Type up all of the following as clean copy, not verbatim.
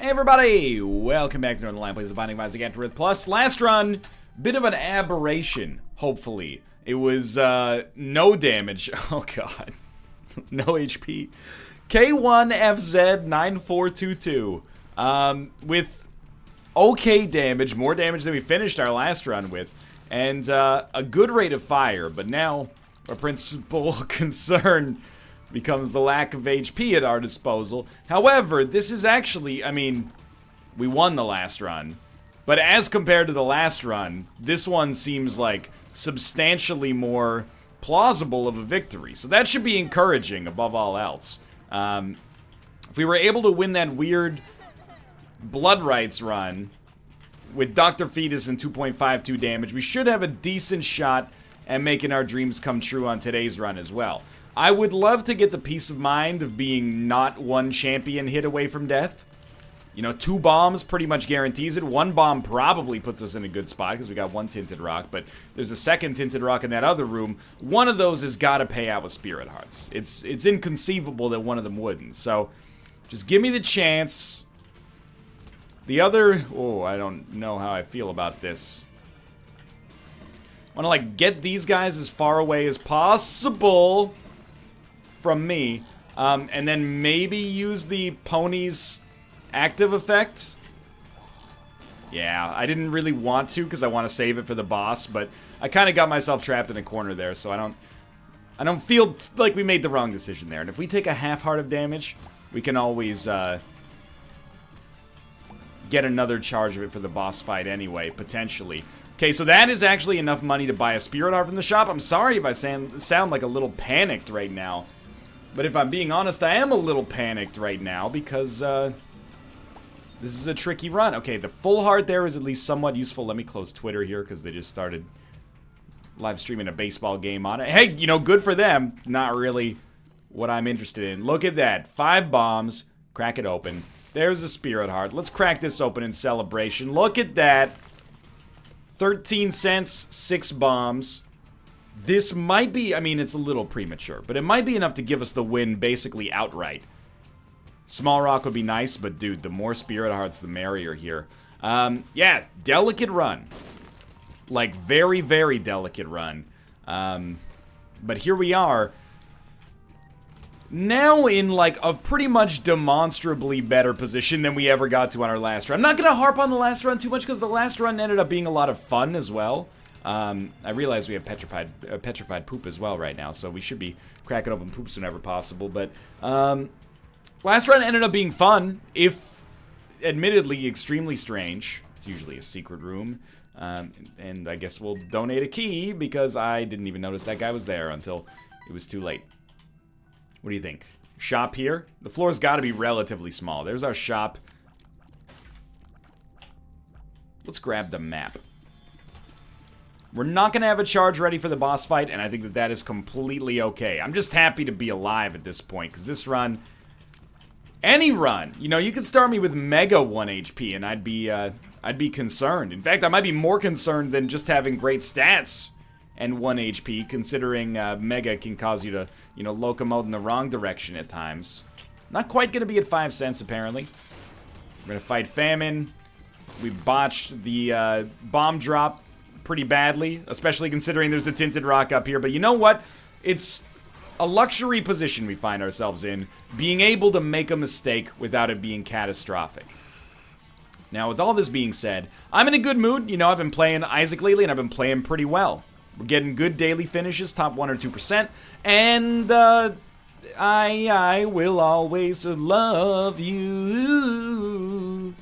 Hey everybody, welcome back to Northernlion plays the Binding of Isaac AFTERBIRTH Plus. Last run, bit of an aberration, hopefully. It was, no damage. Oh god. No HP. K1FZ9422. With okay damage, more damage than we finished our last run with. And, a good rate of fire, but now our principal concern becomes the lack of HP at our disposal. However, this is actually, I mean, we won the last run. But as compared to the last run, this one seems like substantially more plausible of a victory. So that should be encouraging above all else. If we were able to win that weird Blood Rights run with Dr. Fetus and 2.52 damage, we should have a decent shot at making our dreams come true on today's run as well. I would love to get the peace of mind of being not one champion hit away from death. You know, 2 bombs pretty much guarantees it. 1 bomb probably puts us in a good spot because we got 1 Tinted Rock, but there's a second Tinted Rock in that other room. One of those has got to pay out with Spirit Hearts. It's inconceivable that one of them wouldn't. So, just give me the chance. The other... Oh, I don't know how I feel about this. I want to, like, get these guys as far away as possible from me, and then maybe use the pony's active effect. Yeah, I didn't really want to because I want to save it for the boss, but I kind of got myself trapped in a corner there, so I don't feel like we made the wrong decision there. And if we take a half heart of damage, we can always get another charge of it for the boss fight anyway, potentially. Okay, so that is actually enough money to buy a Spirit Heart from the shop. I'm sorry if I sound like a little panicked right now. But if I'm being honest, I am a little panicked right now because this is a tricky run. Okay, the full heart there is at least somewhat useful. Let me close Twitter here because they just started live streaming a baseball game on it. Hey, you know, good for them. Not really what I'm interested in. Look at that. 5 bombs. Crack it open. There's a Spirit Heart. Let's crack this open in celebration. Look at that. 13 cents, 6 bombs. This might be, I mean, it's a little premature, but it might be enough to give us the win basically outright. Small rock would be nice, but dude, the more Spirit Hearts, the merrier here. Yeah, delicate run. Like, very, very delicate run. But here we are. Now in, like, a pretty much demonstrably better position than we ever got to on our last run. I'm not going to harp on the last run too much because the last run ended up being a lot of fun as well. I realize we have petrified poop as well right now, so we should be cracking open poops whenever possible, but, last run ended up being fun, if admittedly extremely strange. It's usually a secret room, and I guess we'll donate a key, because I didn't even notice that guy was there until it was too late. What do you think? Shop here? The floor's gotta be relatively small. There's our shop. Let's grab the map. We're not going to have a charge ready for the boss fight, and I think that that is completely okay. I'm just happy to be alive at this point, because this run... Any run! You know, you could start me with Mega 1 HP, and I'd be concerned. In fact, I might be more concerned than just having great stats and 1 HP, considering Mega can cause you to, you know, locomote in the wrong direction at times. Not quite going to be at 5 cents, apparently. We're going to fight Famine. We botched the bomb drop pretty badly, especially considering there's a Tinted Rock up here, but you know what? It's a luxury position we find ourselves in, being able to make a mistake without it being catastrophic. Now, with all this being said, I'm in a good mood. You know, I've been playing Isaac lately, and I've been playing pretty well. We're getting good daily finishes, top 1 or 2%, and, I will always love you.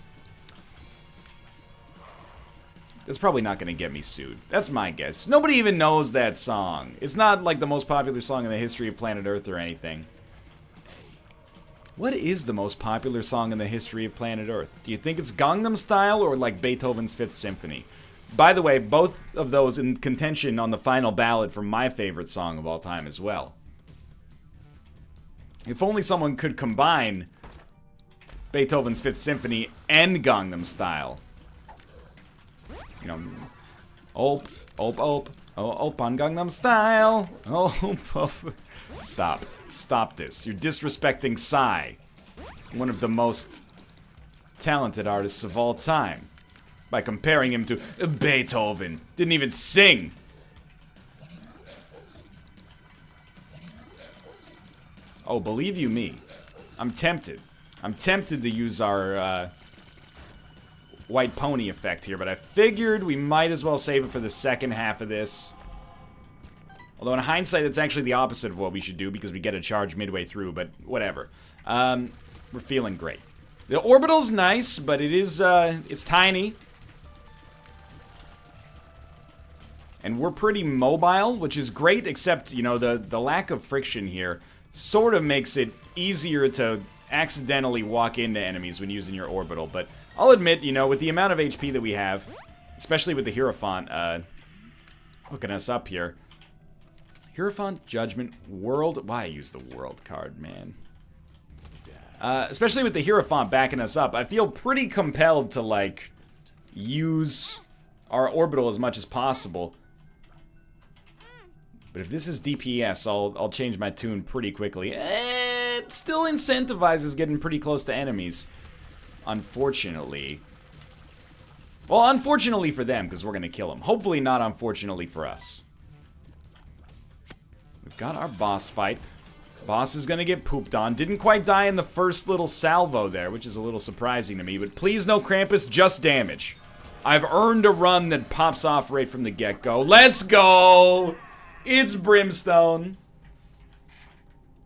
That's probably not going to get me sued. That's my guess. Nobody even knows that song. It's not like the most popular song in the history of planet Earth or anything. What is the most popular song in the history of planet Earth? Do you think it's Gangnam Style or like Beethoven's 5th Symphony? By the way, both of those in contention on the final ballot for my favorite song of all time as well. If only someone could combine Beethoven's 5th Symphony and Gangnam Style. You know, op on Gangnam Style. Stop this. You're disrespecting Psy, one of the most talented artists of all time by comparing him to Beethoven. Didn't even sing. Oh, believe you me, I'm tempted. I'm tempted to use our white pony effect here, but I figured we might as well save it for the second half of this. Although in hindsight, that's actually the opposite of what we should do because we get a charge midway through, but whatever. We're feeling great. The orbital's nice, but it is, it's tiny. And we're pretty mobile, which is great, except, you know, the lack of friction here sort of makes it easier to accidentally walk into enemies when using your orbital. But I'll admit, you know, with the amount of HP that we have, especially with the Hierophant hooking us up here. Hierophant, Judgment, World. Why use the World card, man? Especially with the Hierophant backing us up, I feel pretty compelled to, like, use our orbital as much as possible. But if this is DPS, I'll change my tune pretty quickly. It still incentivizes getting pretty close to enemies. Unfortunately. Well, unfortunately for them, because we're going to kill them. Hopefully not unfortunately for us. We've got our boss fight. Boss is going to get pooped on. Didn't quite die in the first little salvo there, which is a little surprising to me. But please no Krampus, just damage. I've earned a run that pops off right from the get-go. Let's go! It's Brimstone.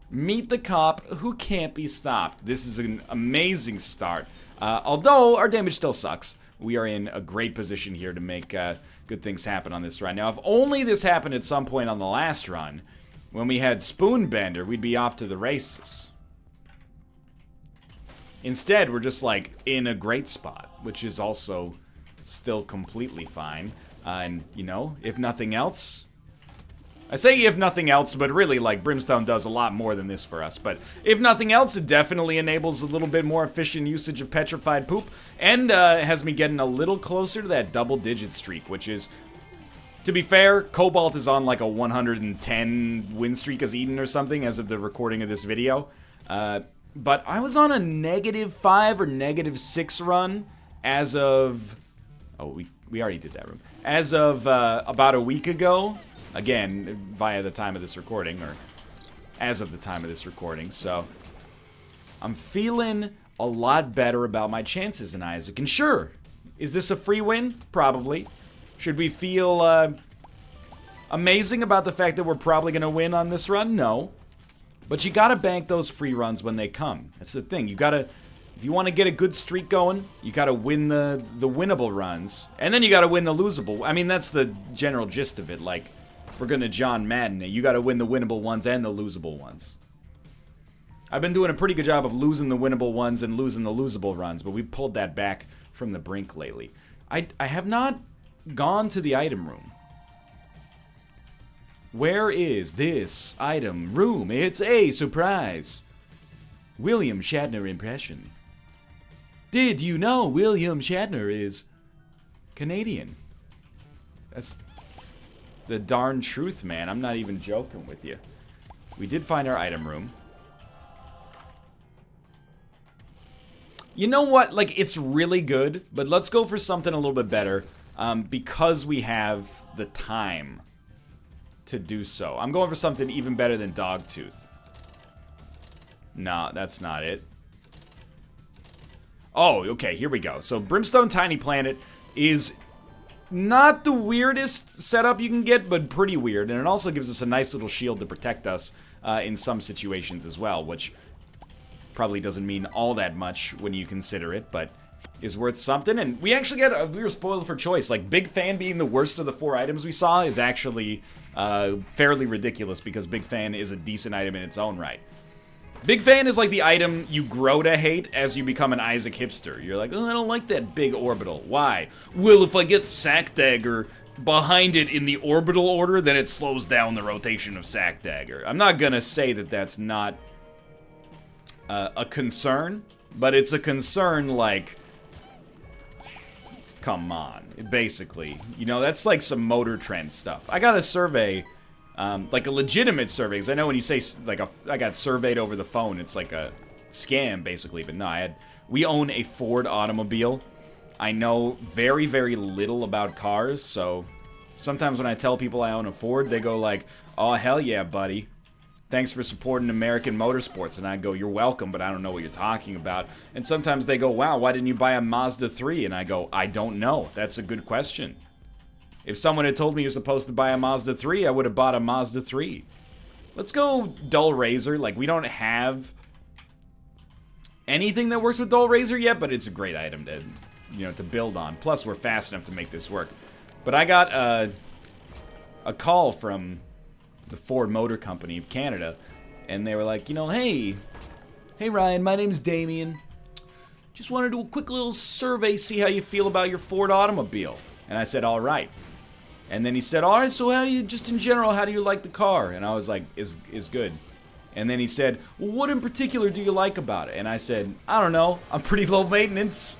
Meet the cop who can't be stopped. This is an amazing start. Although our damage still sucks, we are in a great position here to make good things happen on this run. Now, if only this happened at some point on the last run, when we had Spoonbender, we'd be off to the races. Instead, we're just, like, in a great spot, which is also still completely fine. And, you know, if nothing else... I say if nothing else, but really, like, Brimstone does a lot more than this for us. But if nothing else, it definitely enables a little bit more efficient usage of Petrified Poop. And has me getting a little closer to that double-digit streak, which is... To be fair, Cobalt is on like a 110 win streak as Eden or something as of the recording of this video. But I was on a -5 or -6 run as of... Oh, we already did that room. As of about a week ago. Again, via the time of this recording, or as of the time of this recording. So, I'm feeling a lot better about my chances in Isaac. And sure, is this a free win? Probably. Should we feel amazing about the fact that we're probably going to win on this run? No. But you got to bank those free runs when they come. That's the thing. You got to, if you want to get a good streak going, you got to win the winnable runs. And then you got to win the losable. I mean, that's the general gist of it. Like, if we're going to John Madden it, you got to win the winnable ones and the losable ones. I've been doing a pretty good job of losing the winnable ones and losing the losable runs, but we've pulled that back from the brink lately. I have not gone to the item room. Where is this item room? It's a surprise. William Shatner impression. Did you know William Shatner is Canadian? That's the darn truth, man. I'm not even joking with you. We did find our item room. You know what? Like, it's really good, but let's go for something a little bit better. Because we have the time to do so. I'm going for something even better than Dogtooth. Nah, that's not it. Oh, okay, here we go. So Brimstone Tiny Planet is not the weirdest setup you can get, but pretty weird. And it also gives us a nice little shield to protect us in some situations as well, which probably doesn't mean all that much when you consider it, but is worth something. And we actually we were spoiled for choice. Like, Big Fan being the worst of the 4 items we saw is actually fairly ridiculous, because Big Fan is a decent item in its own right. Big Fan is like the item you grow to hate as you become an Isaac hipster. You're like, oh, I don't like that big orbital. Why? Well, if I get Sack Dagger behind it in the orbital order, then it slows down the rotation of Sack Dagger. I'm not gonna say that that's not a concern, but it's a concern like, come on, basically. You know, that's like some Motor Trend stuff. I got a survey, like a legitimate survey, because I know when you say, like, I got surveyed over the phone, it's like a scam, basically. But no, I had We own a Ford automobile. I know very, very little about cars, so sometimes when I tell people I own a Ford, they go like, oh, hell yeah, buddy. Thanks for supporting American motorsports. And I go, you're welcome, but I don't know what you're talking about. And sometimes they go, wow, why didn't you buy a Mazda 3? And I go, I don't know. That's a good question. If someone had told me you're supposed to buy a Mazda 3, I would have bought a Mazda 3. Let's go Dull Razor. Like, we don't have anything that works with Dull Razor yet, but it's a great item to, to build on. Plus, we're fast enough to make this work. But I got a call from the Ford Motor Company of Canada, and they were like, hey Ryan, my name's Damien. Just want to do a quick little survey, see how you feel about your Ford automobile. And I said, all right. And then he said, all right, so just in general, how do you like the car? And I was like, is good. And then he said, well, what in particular do you like about it? And I said, I don't know, I'm pretty low maintenance.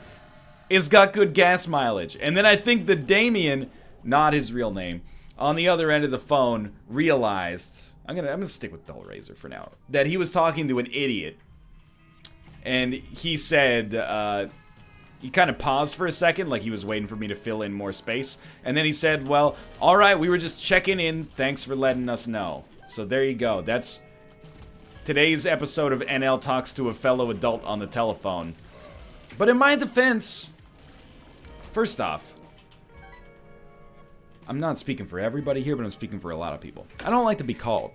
It's got good gas mileage. And then I think that Damien, not his real name, on the other end of the phone realized, I'm gonna stick with Dull Razor for now, that he was talking to an idiot. And he said, he kind of paused for a second, like he was waiting for me to fill in more space. And then he said, well, all right, we were just checking in. Thanks for letting us know. So there you go. That's today's episode of NL Talks to a Fellow Adult on the Telephone. But in my defense, first off, I'm not speaking for everybody here, but I'm speaking for a lot of people. I don't like to be called.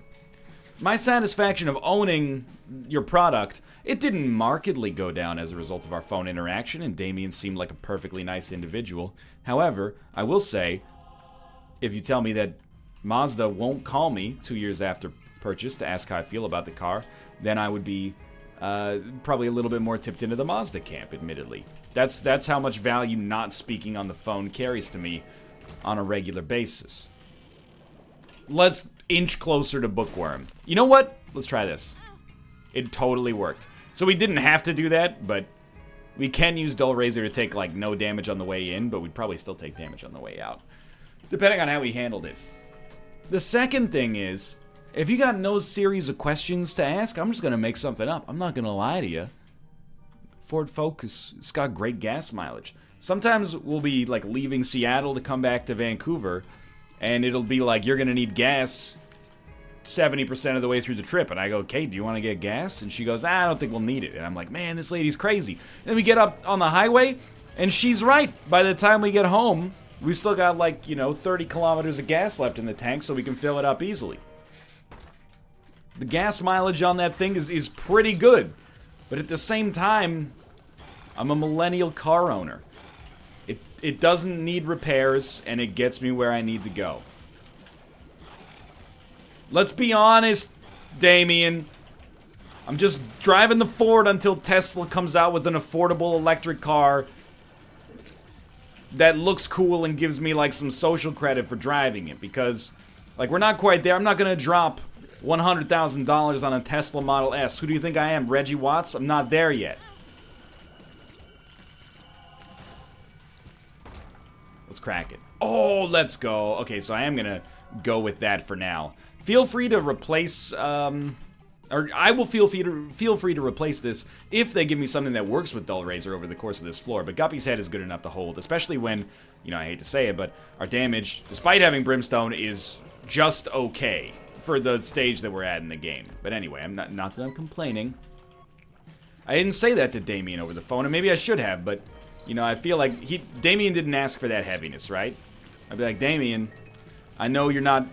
My satisfaction of owning your product, it didn't markedly go down as a result of our phone interaction, and Damien seemed like a perfectly nice individual. However, I will say, if you tell me that Mazda won't call me 2 years after purchase to ask how I feel about the car, then I would be probably a little bit more tipped into the Mazda camp, admittedly. That's how much value not speaking on the phone carries to me on a regular basis. Let's inch closer to Bookworm. You know what? Let's try this. It totally worked. So we didn't have to do that, but we can use Dull Razor to take, like, no damage on the way in, but we'd probably still take damage on the way out, depending on how we handled it. The second thing is, if you got no series of questions to ask, I'm just going to make something up. I'm not going to lie to you. Ford Focus, it's got great gas mileage. Sometimes we'll be, like, leaving Seattle to come back to Vancouver, and it'll be like, you're going to need gas 70% of the way through the trip. And I go, Kate, do you want to get gas? And she goes, I don't think we'll need it. And I'm like, man, this lady's crazy. And then we get up on the highway, and she's right. By the time we get home, we still got, like, 30 kilometers of gas left in the tank, so we can fill it up easily. The gas mileage on that thing is pretty good. But at the same time, I'm a millennial car owner. It doesn't need repairs, and it gets me where I need to go. Let's be honest, Damien. I'm just driving the Ford until Tesla comes out with an affordable electric car that looks cool and gives me, like, some social credit for driving it. Because, like, we're not quite there. I'm not going to drop $100,000 on a Tesla Model S. Who do you think I am, Reggie Watts? I'm not there yet. Let's crack it. Oh, let's go. Okay, so I am going to go with that for now. Feel free to replace, or I will feel free to replace this if they give me something that works with Dull Razor over the course of this floor. But Guppy's head is good enough to hold, especially when, I hate to say it, but our damage, despite having Brimstone, is just okay for the stage that we're at in the game. But anyway, not that I'm complaining. I didn't say that to Damien over the phone, and maybe I should have, but, I feel like Damien didn't ask for that heaviness, right? I'd be like, Damien, I know you're not,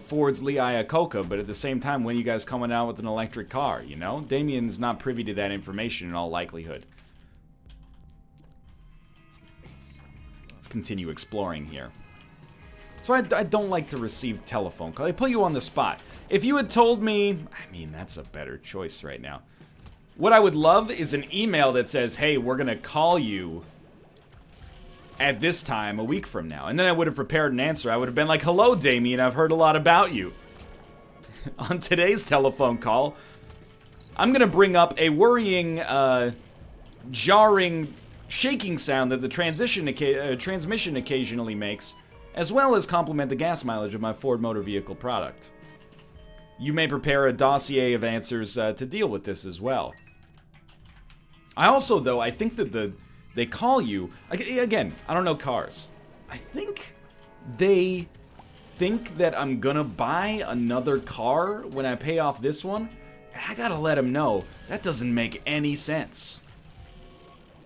Ford's Lee Iacocca, but at the same time, when are you guys coming out with an electric car, Damien's not privy to that information in all likelihood. Let's continue exploring here. So I don't like to receive telephone calls. They put you on the spot. If you had told me, that's a better choice right now. What I would love is an email that says, hey, we're going to call you at this time a week from now. And then I would have prepared an answer. I would have been like, hello, Damien, I've heard a lot about you. On today's telephone call, I'm going to bring up a worrying, jarring, shaking sound that the transmission occasionally makes, as well as complement the gas mileage of my Ford motor vehicle product. You may prepare a dossier of answers to deal with this as well. I also, though, I think that they call you, again, I don't know cars. I think they think that I'm gonna buy another car when I pay off this one. And I gotta let them know, that doesn't make any sense.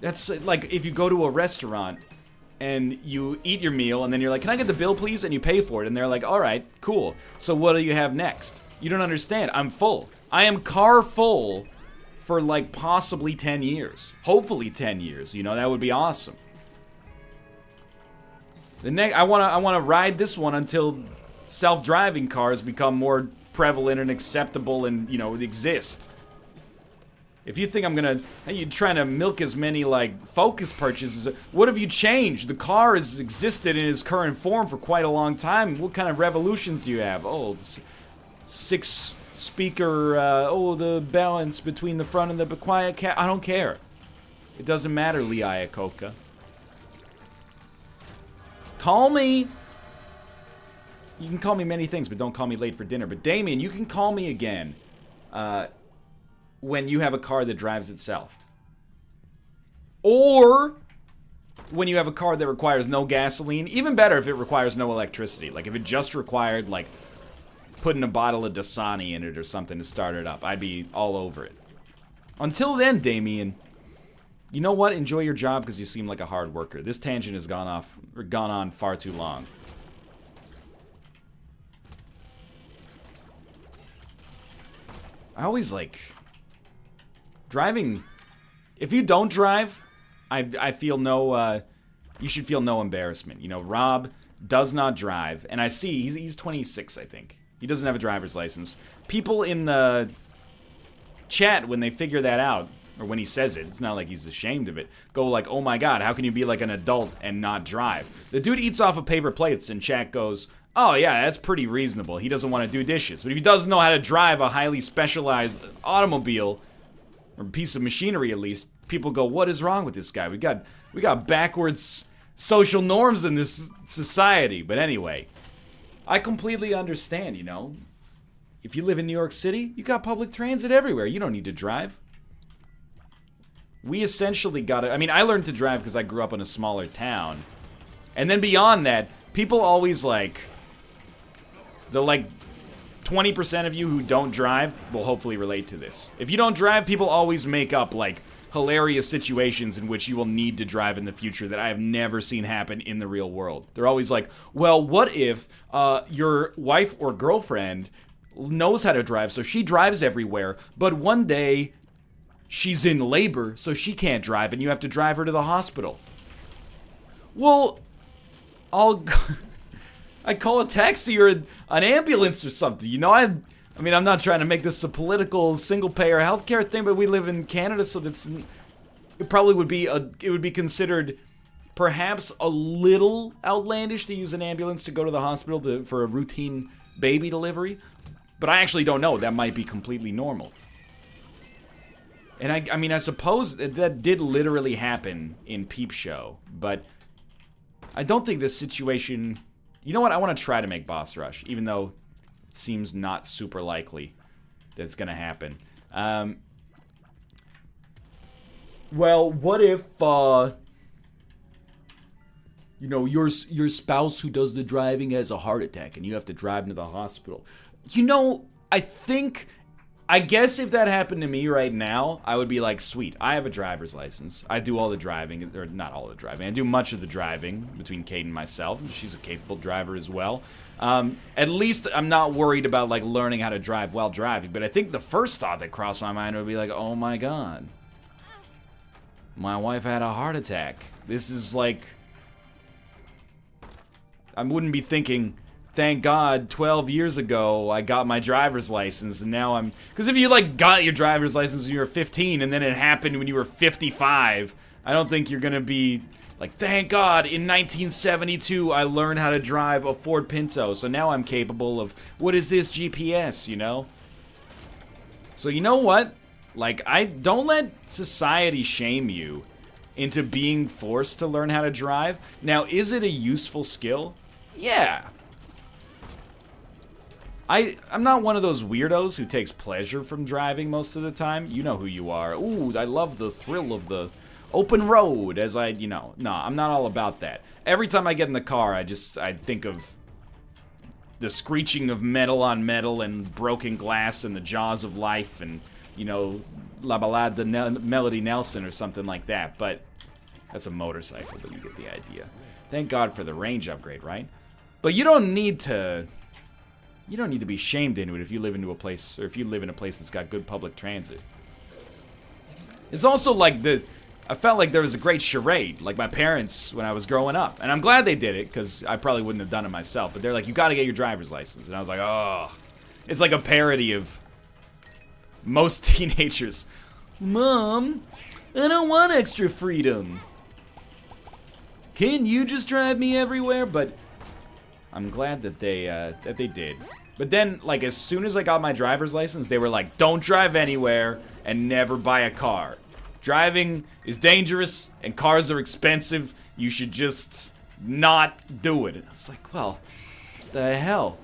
That's like if you go to a restaurant and you eat your meal and then you're like, can I get the bill please? And you pay for it and they're like, alright, cool. So what do you have next? You don't understand, I'm full. I am car full for like possibly 10 years. Hopefully 10 years, you know, that would be awesome. I wanna ride this one until self-driving cars become more prevalent and acceptable and, you know, exist. If you think I'm gonna, you're trying to milk as many like Focus purchases, what have you changed? The car has existed in its current form for quite a long time. What kind of revolutions do you have? Oh, six speaker, the balance between the front and the quiet cat. I don't care. It doesn't matter, Lee Iacocca. Call me. You can call me many things, but don't call me late for dinner. But Damien, you can call me again when you have a car that drives itself. Or when you have a car that requires no gasoline. Even better if it requires no electricity. Like if it just required like putting a bottle of Dasani in it or something to start it up. I'd be all over it. Until then, Damien, you know what? Enjoy your job because you seem like a hard worker. This tangent has gone on far too long. I always like driving. If you don't drive, I feel no you should feel no embarrassment. You know, Rob does not drive, and I see he's 26, I think. He doesn't have a driver's license. People in the chat, when they figure that out, or when he says it, it's not like he's ashamed of it, go like, oh my god, how can you be like an adult and not drive? The dude eats off of paper plates, and chat goes, oh yeah, that's pretty reasonable. He doesn't want to do dishes. But if he doesn't know how to drive a highly specialized automobile, or piece of machinery at least, people go, what is wrong with this guy? We got backwards social norms in this society. But anyway, I completely understand, you know. If you live in New York City, you got public transit everywhere. You don't need to drive. We essentially got it. I mean, I learned to drive because I grew up in a smaller town. And then beyond that, people always like, the like 20% of you who don't drive will hopefully relate to this. If you don't drive, people always make up like hilarious situations in which you will need to drive in the future that I have never seen happen in the real world. They're always like, well, what if your wife or girlfriend knows how to drive, so she drives everywhere, but one day she's in labor, so she can't drive, and you have to drive her to the hospital. Well, I call a taxi or an ambulance or something. You know, I mean, I'm not trying to make this a political single-payer healthcare thing, but we live in Canada, so it probably would be considered perhaps a little outlandish to use an ambulance to go to the hospital for a routine baby delivery. But I actually don't know. That might be completely normal. And I mean, I suppose that did literally happen in Peep Show, but I don't think this situation... You know what? I want to try to make Boss Rush, even though it seems not super likely that it's going to happen. Well, what if, you know, your spouse who does the driving has a heart attack and you have to drive him to the hospital? You know, I guess if that happened to me right now, I would be like, sweet, I have a driver's license. I do all the driving, or not all the driving. I do much of the driving between Kate and myself. She's a capable driver as well. At least I'm not worried about like learning how to drive while driving. But I think the first thought that crossed my mind would be like, oh my god, my wife had a heart attack. This is like, I wouldn't be thinking, thank God, 12 years ago, I got my driver's license, and now I'm... Because if you, like, got your driver's license when you were 15, and then it happened when you were 55, I don't think you're gonna be like, thank God, in 1972, I learned how to drive a Ford Pinto, so now I'm capable of... What is this GPS, you know? So you know what? Like, don't let society shame you into being forced to learn how to drive. Now, is it a useful skill? Yeah. I'm not one of those weirdos who takes pleasure from driving most of the time. You know who you are. Ooh, I love the thrill of the open road as you know. No, I'm not all about that. Every time I get in the car, I think of the screeching of metal on metal and broken glass and the jaws of life and, you know, La Ballade de Melody Nelson or something like that. But that's a motorcycle, but you get the idea. Thank God for the range upgrade, right? But you don't need to be shamed into it if you live into a place, or if you live in a place that's got good public transit. It's also like I felt like there was a great charade, like my parents when I was growing up. And I'm glad they did it, because I probably wouldn't have done it myself. But they're like, you gotta get your driver's license. And I was like, oh. It's like a parody of most teenagers. Mom, I don't want extra freedom. Can you just drive me everywhere? But I'm glad that they did. But then, like, as soon as I got my driver's license, they were like, don't drive anywhere and never buy a car. Driving is dangerous and cars are expensive. You should just not do it. And it's like, well, what the hell?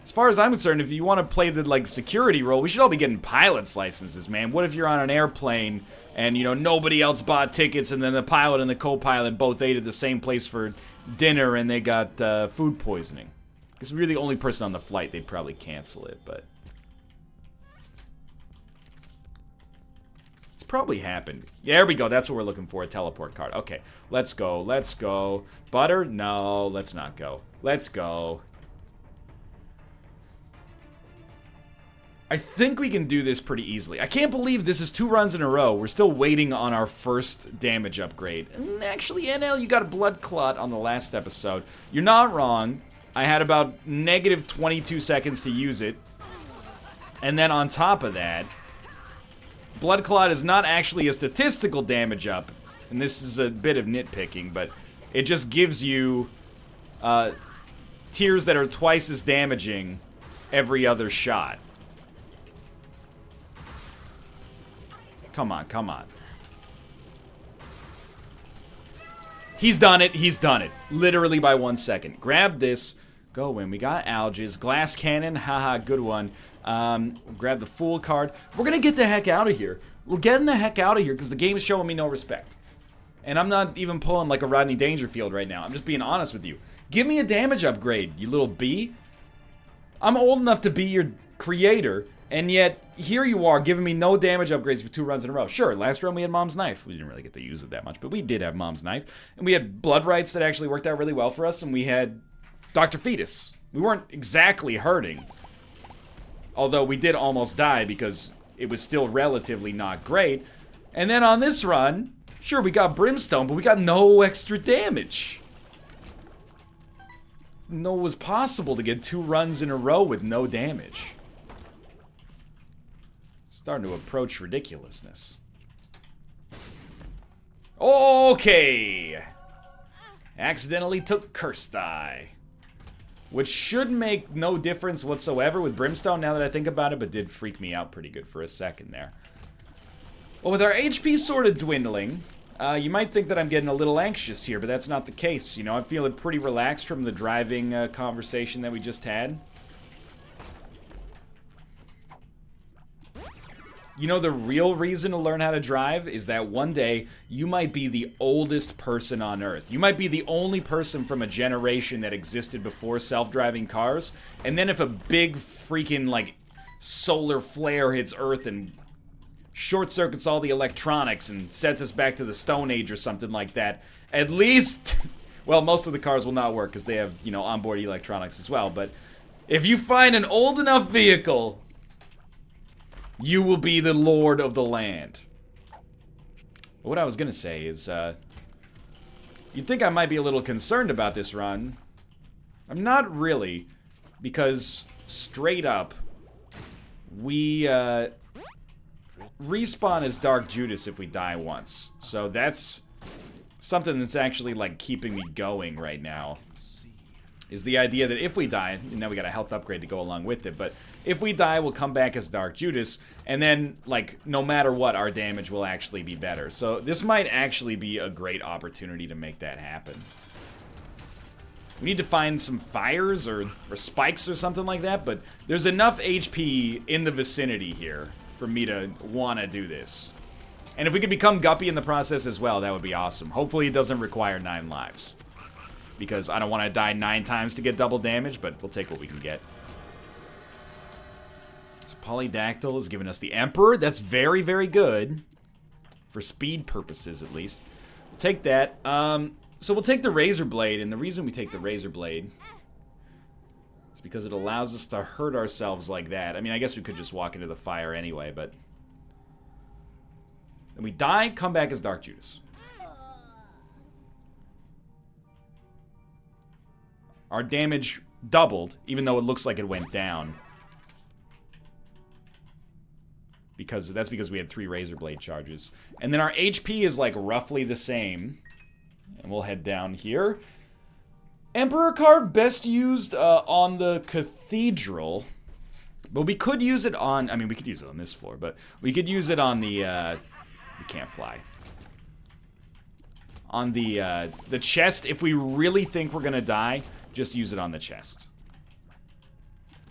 As far as I'm concerned, if you want to play the, like, security role, we should all be getting pilot's licenses, man. What if you're on an airplane and, you know, nobody else bought tickets and then the pilot and the co-pilot both ate at the same place for dinner and they got food poisoning? Because if you're the only person on the flight, they'd probably cancel it, but it's probably happened. Yeah, there we go. That's what we're looking for, a teleport card. Okay, let's go. Let's go. Butter? No, let's not go. Let's go. I think we can do this pretty easily. I can't believe this is 2 runs in a row. We're still waiting on our first damage upgrade. And actually, NL, you got a blood clot on the last episode. You're not wrong. I had about negative 22 seconds to use it. And then on top of that, blood clot is not actually a statistical damage up. And this is a bit of nitpicking, but it just gives you tiers that are twice as damaging every other shot. Come on, come on. He's done it, he's done it. Literally by 1 second. Grab this, go in. We got Alges, glass cannon, haha, good one. Grab the fool card. We're gonna get the heck out of here. We're getting the heck out of here because the game is showing me no respect. And I'm not even pulling like a Rodney Dangerfield right now. I'm just being honest with you. Give me a damage upgrade, you little bee. I'm old enough to be your creator, and yet here you are giving me no damage upgrades for 2 runs in a row. Sure, last run we had Mom's Knife. We didn't really get to use it that much, but we did have Mom's Knife. And we had Blood Rights that actually worked out really well for us, and we had Dr. Fetus. We weren't exactly hurting. Although we did almost die because it was still relatively not great. And then on this run, sure, we got Brimstone, but we got no extra damage. No, it was possible to get 2 runs in a row with no damage. Starting to approach ridiculousness. Okay. Accidentally took Cursed Eye. Which should make no difference whatsoever with Brimstone now that I think about it, but did freak me out pretty good for a second there. Well, with our HP sort of dwindling, you might think that I'm getting a little anxious here, but that's not the case. You know, I'm feeling pretty relaxed from the driving conversation that we just had. You know, the real reason to learn how to drive is that one day you might be the oldest person on Earth. You might be the only person from a generation that existed before self-driving cars. And then if a big freaking, like, solar flare hits Earth and short circuits all the electronics and sets us back to the Stone Age or something like that, at least, well, most of the cars will not work because they have, you know, onboard electronics as well. But if you find an old enough vehicle, you will be the lord of the land. But what I was gonna say is, you'd think I might be a little concerned about this run. I'm not really, because straight up, we respawn as Dark Judas if we die once. So that's something that's actually like keeping me going right now. Is the idea that if we die, and now we got a health upgrade to go along with it, but if we die, we'll come back as Dark Judas, and then, like, no matter what, our damage will actually be better. So this might actually be a great opportunity to make that happen. We need to find some fires or spikes or something like that, but there's enough HP in the vicinity here for me to want to do this. And if we could become Guppy in the process as well, that would be awesome. Hopefully it doesn't require 9 lives. Because I don't want to die 9 times to get double damage, but we'll take what we can get. So Polydactyl is giving us the Emperor. That's very, very good. For speed purposes, at least. We'll take that. So we'll take the Razor Blade, and the reason we take the Razor Blade is because it allows us to hurt ourselves like that. I mean, I guess we could just walk into the fire anyway, but... Then we die, come back as Dark Judas. Our damage doubled, even though it looks like it went down. That's because we had 3 Razor Blade charges. And then our HP is like roughly the same. And we'll head down here. Emperor card best used on the Cathedral. But we could use it on... I mean, we could use it on this floor, but we could use it on the... we can't fly. On the chest, if we really think we're gonna die, just use it on the chest.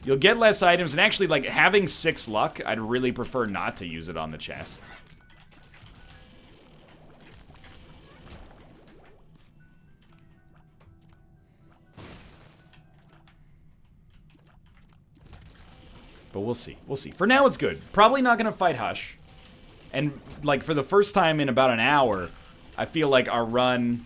You'll get less items, and actually, like, having 6 luck, I'd really prefer not to use it on the chest. But we'll see. We'll see. For now, it's good. Probably not gonna fight Hush. And, like, for the first time in about an hour, I feel like our run...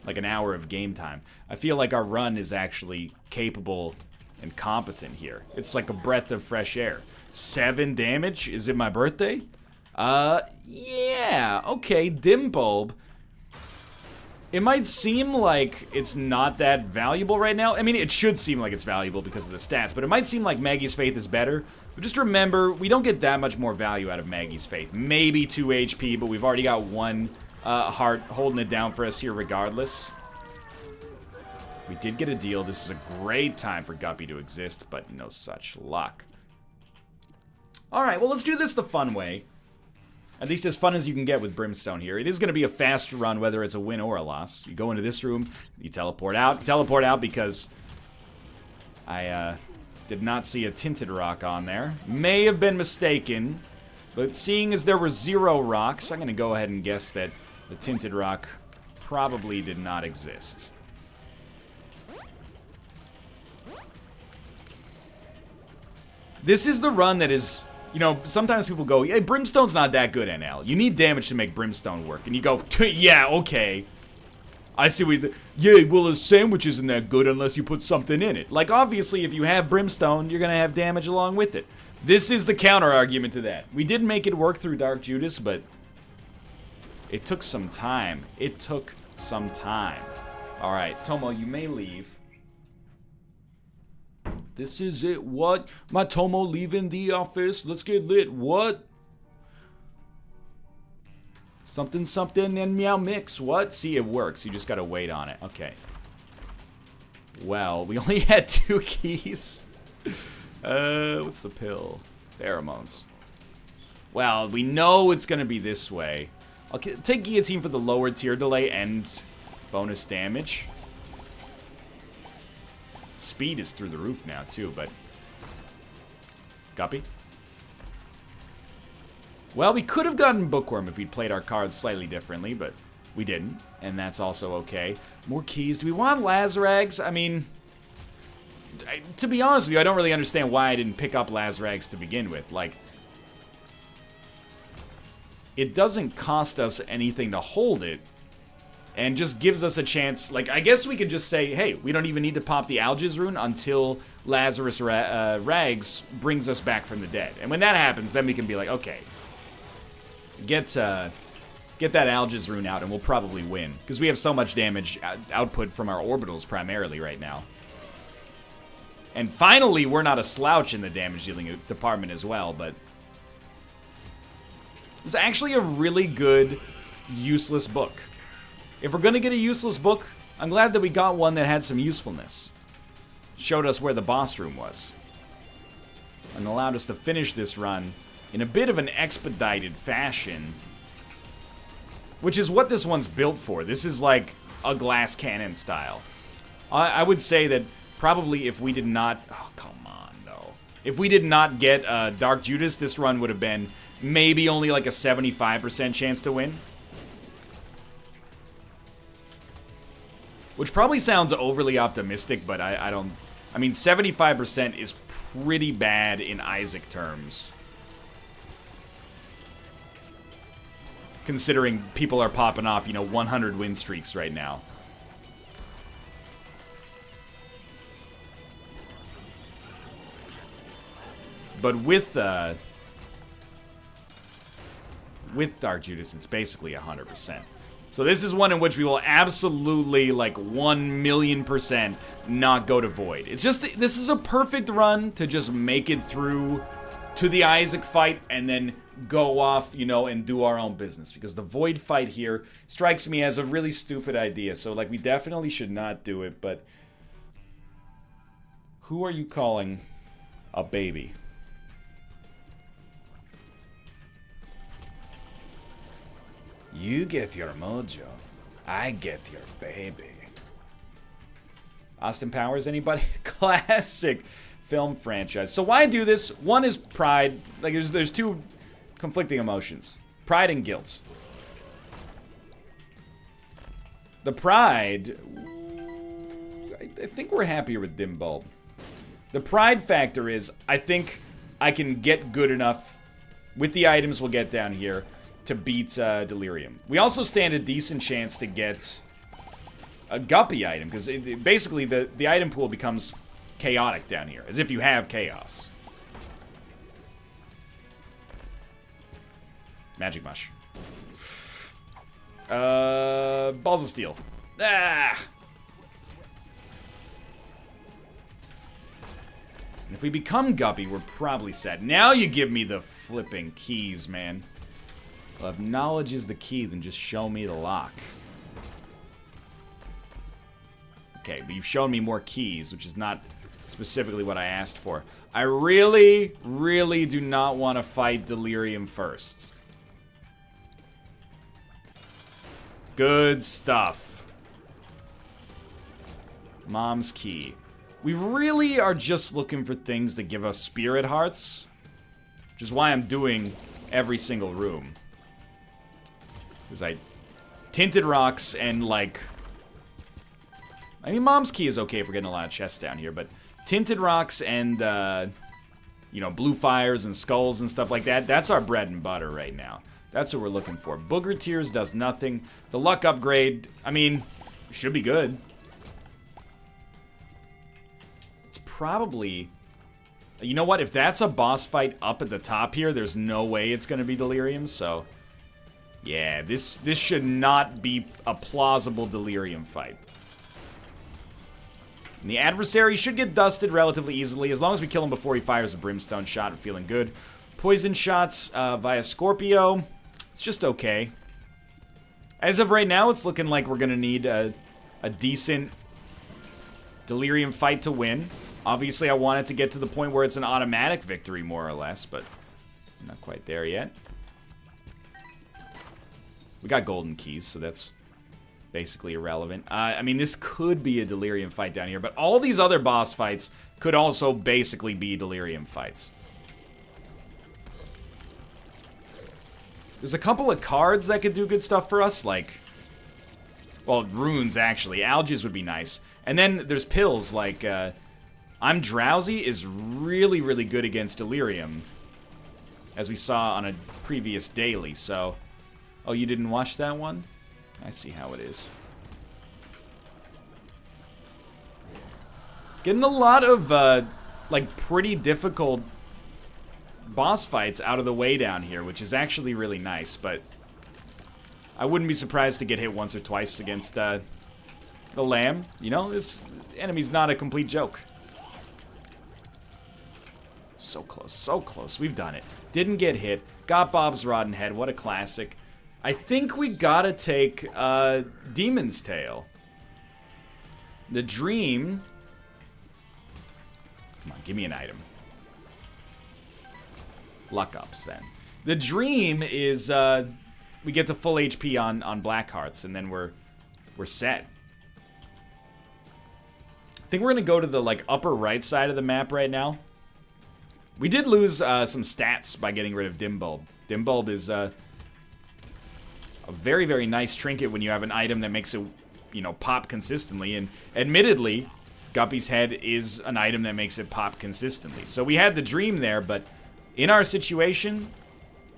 Like an hour of game time. I feel like our run is actually capable and competent here. It's like a breath of fresh air. 7 damage? Is it my birthday? Yeah. Okay, Dim Bulb. It might seem like it's not that valuable right now. I mean, it should seem like it's valuable because of the stats, but it might seem like Maggie's Faith is better. But just remember, we don't get that much more value out of Maggie's Faith. Maybe 2 HP, but we've already got 1 heart holding it down for us here regardless. We did get a deal. This is a great time for Guppy to exist, but no such luck. Alright, well, let's do this the fun way. At least as fun as you can get with Brimstone here. It is going to be a fast run, whether it's a win or a loss. You go into this room, you teleport out. You teleport out because I did not see a Tinted Rock on there. May have been mistaken, but seeing as there were 0 rocks, I'm going to go ahead and guess that the Tinted Rock probably did not exist. This is the run that is... You know, sometimes people go, hey, Brimstone's not that good, NL. You need damage to make Brimstone work. And you go, yeah, okay. I see what yeah, well, a sandwich isn't that good unless you put something in it. Like, obviously, if you have Brimstone, you're going to have damage along with it. This is the counter-argument to that. We did make it work through Dark Judas, but it took some time. It took some time. All right, Tomo, you may leave. This is it. What? My Tomo leaving the office. Let's get lit. What? Something, something, and meow mix. What? See, it works. You just gotta wait on it. Okay. Well, we only had 2 keys. What's the pill? Pheromones. Well, we know it's gonna be this way. I'll take Guillotine for the lower tier delay and bonus damage. Speed is through the roof now, too, but... Guppy? Well, we could have gotten Bookworm if we'd played our cards slightly differently, but we didn't, and that's also okay. More keys. Do we want Lazarags? I mean... to be honest with you, I don't really understand why I didn't pick up Lazarags to begin with. Like... It doesn't cost us anything to hold it. And just gives us a chance, like, I guess we could just say, hey, we don't even need to pop the Algiz rune until Lazarus Rags brings us back from the dead. And when that happens, then we can be like, okay, get that Algiz rune out and we'll probably win. Because we have so much damage output from our orbitals primarily right now. And finally, we're not a slouch in the damage dealing department as well, but... It's actually a really good, useless book. If we're going to get a useless book, I'm glad that we got one that had some usefulness. Showed us where the boss room was. And allowed us to finish this run in a bit of an expedited fashion. Which is what this one's built for. This is like a glass cannon style. I would say that probably if we did not... Oh, come on, though. If we did not get Dark Judas, this run would have been maybe only like a 75% chance to win. Which probably sounds overly optimistic, but I don't... I mean, 75% is pretty bad in Isaac terms. Considering people are popping off, you know, 100 win streaks right now. But with Dark Judas, it's basically 100%. So this is one in which we will absolutely, like, 1,000,000% not go to Void. It's just, this is a perfect run to just make it through to the Isaac fight and then go off, you know, and do our own business. Because the Void fight here strikes me as a really stupid idea. So, like, we definitely should not do it, but... Who are you calling a baby? You get your mojo. I get your baby. Austin Powers, anybody? Classic film franchise. So why do this? One is pride. Like, there's two conflicting emotions. Pride and guilt. The pride... I think we're happier with Dim Bulb. The pride factor is, I think I can get good enough with the items we'll get down here to beat Delirium. We also stand a decent chance to get a Guppy item, because basically the item pool becomes chaotic down here, as if you have chaos. Magic Mush. Balls of Steel. Ah! And if we become Guppy, we're probably set. Now you give me the flipping keys, man. Well, if knowledge is the key, then just show me the lock. Okay, but you've shown me more keys, which is not specifically what I asked for. I really, really do not want to fight Delirium first. Good stuff. Mom's key. We really are just looking for things that give us spirit hearts, which is why I'm doing every single room. Because tinted rocks and, like... I mean, Mom's key is okay if we're getting a lot of chests down here, but tinted rocks and, you know, blue fires and skulls and stuff like that, that's our bread and butter right now. That's what we're looking for. Booger Tears does nothing. The luck upgrade, I mean, should be good. It's probably... You know what? If that's a boss fight up at the top here, there's no way it's going to be Delirium, so... Yeah, this should not be a plausible Delirium fight. And the adversary should get dusted relatively easily, as long as we kill him before he fires a Brimstone shot. I'm feeling good. Poison shots via Scorpio. It's just okay. As of right now, it's looking like we're going to need a decent Delirium fight to win. Obviously, I want it to get to the point where it's an automatic victory, more or less, but I'm not quite there yet. We got golden keys, so that's basically irrelevant. I mean, this could be a Delirium fight down here, but all these other boss fights could also basically be Delirium fights. There's a couple of cards that could do good stuff for us, like... Well, runes, actually. Algaes would be nice. And then there's pills, like... I'm Drowsy is really, really good against Delirium, as we saw on a previous daily, so... Oh, you didn't watch that one? I see how it is. Getting a lot of, like, pretty difficult boss fights out of the way down here, which is actually really nice, but I wouldn't be surprised to get hit once or twice against, the Lamb. You know, this enemy's not a complete joke. So close, so close. We've done it. Didn't get hit. Got Bob's Rotten Head. What a classic. I think we gotta take Demon's Tail. The Dream... Come on, give me an item. Luck ups, then. The Dream is, we get to full HP on Black Hearts, and then we're set. think we're going to go to the, like, upper right side of the map right now. We did lose some stats by getting rid of Dim Bulb. Dim Bulb is a very, very nice trinket when you have an item that makes it, you know, pop consistently. And admittedly, Guppy's Head is an item that makes it pop consistently. So we had the dream there, but in our situation,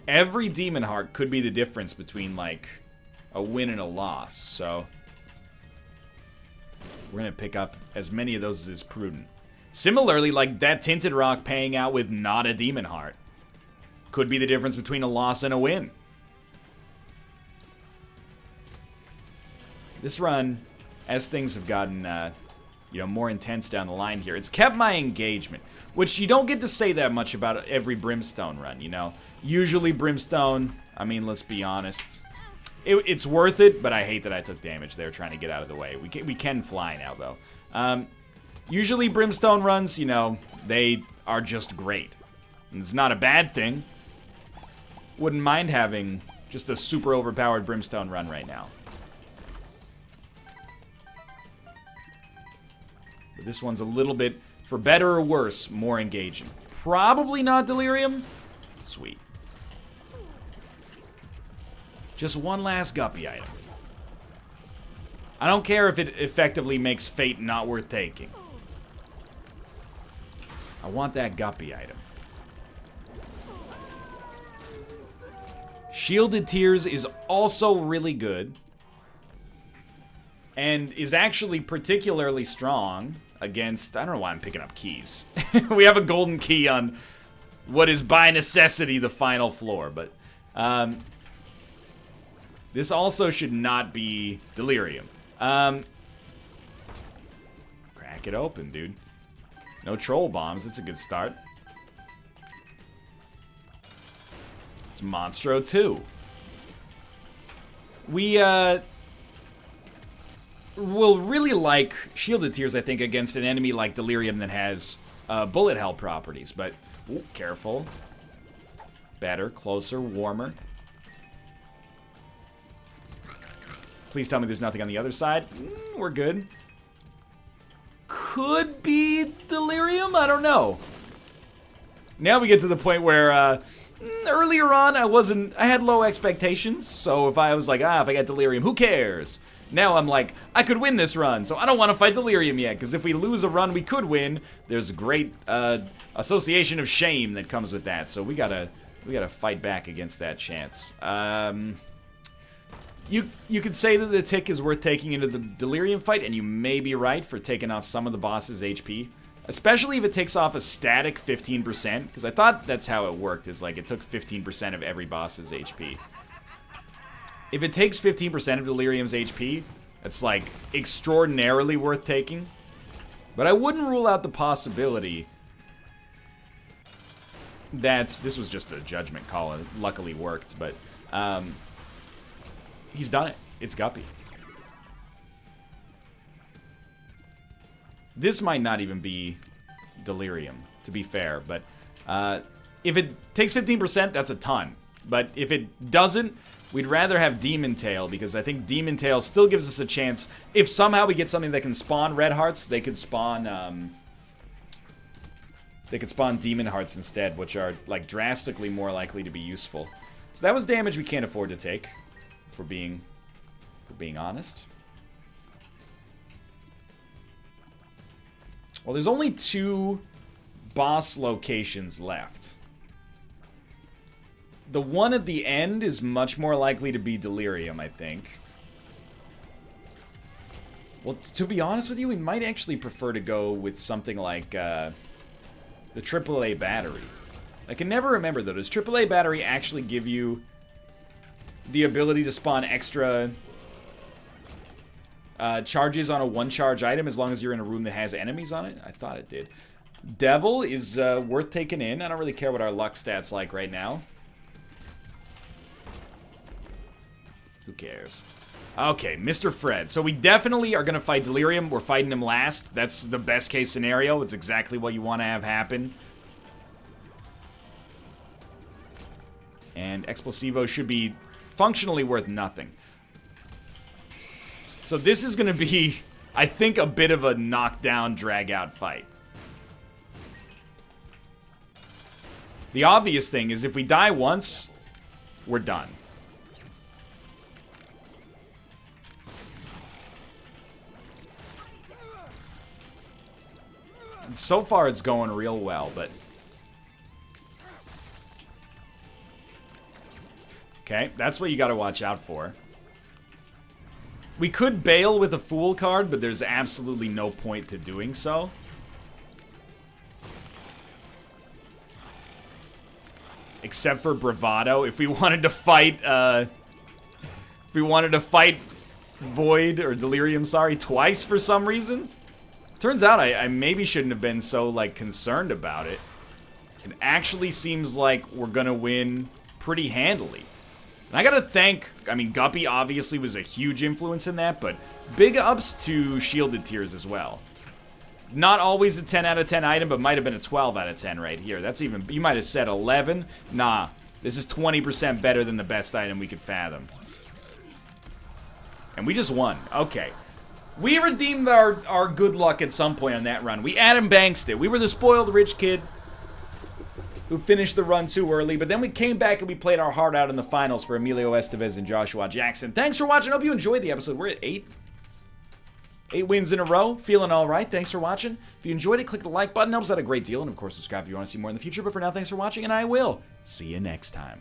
every Demon Heart could be the difference between, like, a win and a loss. So we're going to pick up as many of those as is prudent. Similarly, like, that Tinted Rock paying out with not a Demon Heart could be the difference between a loss and a win. This run, as things have gotten, you know, more intense down the line here, it's kept my engagement, which you don't get to say that much about every Brimstone run, you know? Usually Brimstone, I mean, let's be honest, it's worth it, but I hate that I took damage there trying to get out of the way. We can fly now, though. Usually Brimstone runs, you know, they are just great. And it's not a bad thing. Wouldn't mind having just a super overpowered Brimstone run right now. But this one's a little bit, for better or worse, more engaging. Probably not Delirium. Sweet. Just one last Guppy item. I don't care if it effectively makes Fate not worth taking. I want that Guppy item. Shielded Tears is also really good. And is actually particularly strong against... I don't know why I'm picking up keys. We have a golden key on what is by necessity the final floor. But this also should not be Delirium. Crack it open, dude. No troll bombs. That's a good start. It's Monstro 2. We will really like Shielded Tears, I think, against an enemy like Delirium that has bullet hell properties. But, ooh, careful. Better, closer, warmer. Please tell me there's nothing on the other side. We're good. Could be Delirium? I don't know. Now we get to the point where earlier on I had low expectations. So if I was like, if I got Delirium, who cares? Now I'm like, I could win this run, so I don't want to fight Delirium yet, because if we lose a run we could win, there's a great association of shame that comes with that. So we gotta fight back against that chance. You could say that the tick is worth taking into the Delirium fight, and you may be right for taking off some of the boss's HP. Especially if it takes off a static 15%, because I thought that's how it worked, is like it took 15% of every boss's HP. If it takes 15% of Delirium's HP, it's like extraordinarily worth taking. But I wouldn't rule out the possibility that this was just a judgment call and it luckily worked, but he's done it. It's Guppy. This might not even be Delirium, to be fair, but if it takes 15%, that's a ton. But if it doesn't, we'd rather have Demon Tail, because I think Demon Tail still gives us a chance. If somehow we get something that can spawn Red Hearts, they could spawn Demon Hearts instead, which are like drastically more likely to be useful. So that was damage we can't afford to take, for being honest. Well, there's only 2 boss locations left. The one at the end is much more likely to be Delirium, I think. Well, to be honest with you, we might actually prefer to go with something like the AAA battery. I can never remember, though. Does AAA battery actually give you the ability to spawn extra charges on a 1-charge item as long as you're in a room that has enemies on it? I thought it did. Devil is worth taking in. I don't really care what our luck stat's like right now. Who cares? Okay, Mr. Fred. So we definitely are going to fight Delirium. We're fighting him last. That's the best case scenario. It's exactly what you want to have happen. And Explosivo should be functionally worth nothing. So this is going to be I think, a bit of a knockdown, drag-out fight. The obvious thing is if we die once, we're done. And so far, it's going real well, but... Okay, that's what you gotta watch out for. We could bail with a Fool card, but there's absolutely no point to doing so. Except for bravado. If we wanted to fight, Void, or Delirium, sorry, twice for some reason. Turns out I maybe shouldn't have been so, like, concerned about it. It actually seems like we're gonna win pretty handily. And I gotta thank, I mean, Guppy obviously was a huge influence in that, but big ups to Shielded Tears as well. Not always a 10 out of 10 item, but might have been a 12 out of 10 right here. That's even, you might have said 11. Nah, this is 20% better than the best item we could fathom. And we just won. Okay. We redeemed our good luck at some point on that run. We Adam Banksed it. We were the spoiled rich kid who finished the run too early, but then we came back and we played our heart out in the finals for Emilio Estevez and Joshua Jackson. Thanks for watching. Hope you enjoyed the episode. We're at 8 wins in a row. Feeling all right. Thanks for watching. If you enjoyed it, click the like button. Helps out a great deal. And, of course, subscribe if you want to see more in the future. But for now, thanks for watching, and I will see you next time.